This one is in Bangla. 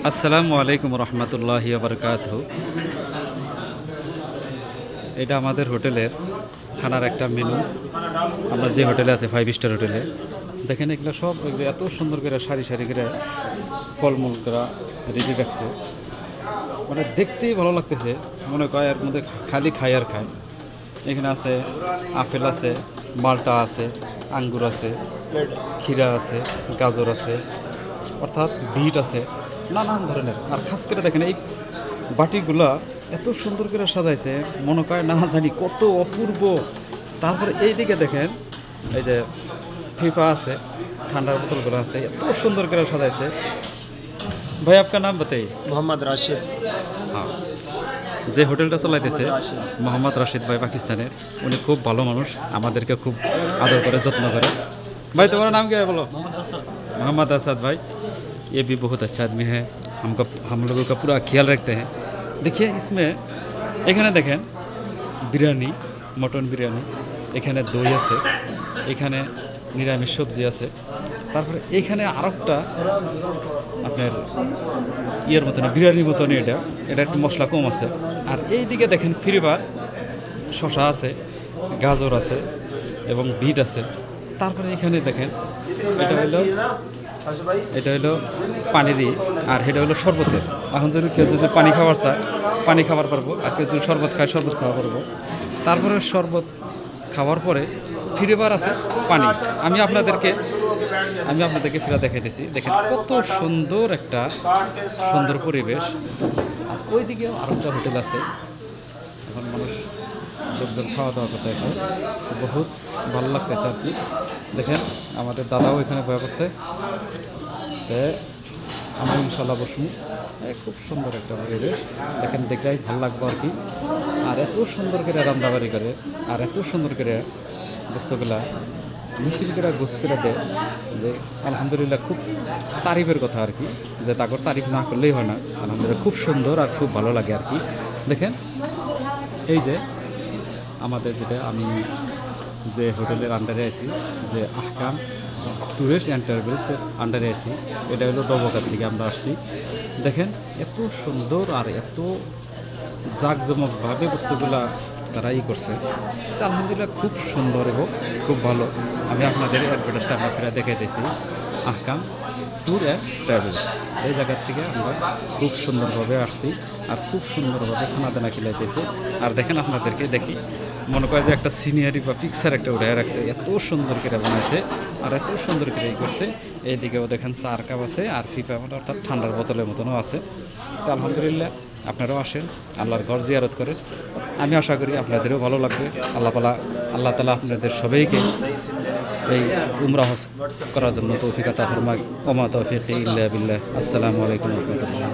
আসসালামু আলাইকুম রহমতুল্লাহি বারকাতুহু। এটা আমাদের হোটেলের খানার একটা মেনু। আমরা যে হোটেলে আছে 5 স্টার হোটেলে, দেখেন এগুলো সব এত সুন্দর করে সারি সারি করে ফলমূল করা রেডি রাখছে, মানে দেখতেই ভালো লাগতেছে। মনে কয় এর মধ্যে খালি খাই আর খায়। এখানে আছে আপেল আছে, মালটা আছে, আঙ্গুর আছে, ক্ষীরা আছে, গাজর আছে, অর্থাৎ বিট আছে, নানান ধরনের। আর খাস করে দেখেন এই বাটিগুলা এত সুন্দর করে সাজাইছে, মনে করে না জানি কত অপূর্ব। তারপরে এই দিকে দেখেন এই যে ফিফা আছে, ঠান্ডার বোতলগুলো আছে, এত সুন্দর করে সাজাইছে। ভাই আপনার নাম বাতাই? মোহাম্মদ রাশিদ। হ্যাঁ, যে হোটেলটা চালাইতেছে মোহাম্মদ রাশিদ ভাই, পাকিস্তানের। उन्हें खूब ভালো মানুষ, আমাদেরকে খুব आदर করে, যত্ন করে। भाई तुम्हारा नाम क्या है बोलो? मोहम्मद असद भाई, ये भी बहुत अच्छा आदमी है, हम लोगों का पूरा ख्याल रखते हैं। देखिए इसमें এখানে দেখেন বিরিয়ানি, মটন বিরিয়ানি, এখানে দই আছে, এখানে নিরামিষ সবজি আছে। তারপরে এইখানে আরেকটা আপনার ইয়ের মতন, বিরিয়ানির মতন, এটা একটু মশলা কম আছে। আর এই দিকে দেখেন ফিরিবার শশা আছে, গাজর আছে এবং বিট আছে। তারপরে এখানে দেখেন এটা হলো পানিরই, আর এটা হলো শরবতের। এখন যদি কেউ যদি পানি খাবার চায় পানি খাবার পারবো, আর কেউ যদি শরবত খায় শরবত খাওয়া পারবো। তারপরে শরবত খাওয়ার পরে ফিরেবার আছে পানি। আমি আপনাদেরকে সেটা দেখাইতেছি। দেখেন কত সুন্দর একটা সুন্দর পরিবেশ। আর ওইদিকে আরেকটা হোটেল আছে, এখন মানুষ লোকজন খাওয়া দাওয়া করতে আছে, বহুত ভালো লাগতেছে আর কি। দেখেন আমাদের দাদাও এখানে বয়া করছে, তো আমি ইনশাল্লাহ বসবো। খুব সুন্দর একটা পরিবেশ, দেখেন দেখলেই ভালো লাগবে আর কি। আর এত সুন্দর করে রান্নাবাড়ি করে, আর এত সুন্দর করে বস্তুগুলা মিছিল করে গোছ করে দেয় যে আলহামদুলিল্লাহ, খুব তারিফের কথা আর কি, যে তারপর তারিফ না করলেই হয় না। আলহামদুলিল্লাহ খুব সুন্দর আর খুব ভালো লাগে আর কি। দেখেন এই যে আমাদের যেটা, আমি যে হোটেলের আন্ডারে আছি, যে আহকাম ট্যুরিস্ট অ্যান্ড ট্রাভেলসের আন্ডারে আছি, এটা হলো দবকার থেকে আমরা আসছি। দেখেন এত সুন্দর আর এত জাঁকজমকভাবে বস্তুগুলা তারা করছে। তো আলহামদুলিল্লাহ খুব সুন্দর এবং খুব ভালো। আমি আপনাদের অ্যাডভার্টাইজটা আপনারা দেখাইতেছি, আহকাম ট্যুর অ্যান্ড ট্রাভেলস। এই জায়গার থেকে আমরা খুব সুন্দরভাবে আসছি, আর খুব সুন্দরভাবে খানা দানা খিলাইতেছে। আর দেখেন আপনাদেরকে দেখি, মনে করে যে একটা সিনিয়রি বা পিকচার একটা উঠায় রাখছে, এত সুন্দর করে বানাইছে আর এত সুন্দর করে করছে। এইদিকেও দেখেন চার কাপ আছে, আর ফিফা অর্থাৎ ঠান্ডার বোতলের মতনও আছে। তো আলহামদুলিল্লাহ আপনারাও আসেন, আল্লাহর ঘর জিয়ারত করেন। আমি আশা করি আপনাদেরও ভালো লাগবে। আল্লাহ তাআলা আপনাদের সবাইকে এই উমরা হজ করার জন্য তৌফিক আতা ফরমাক। ওমা তৌফিক ইল্লা বিল্লাহ। আসসালামু আলাইকুম ওয়া রাহমাতুল্লাহ।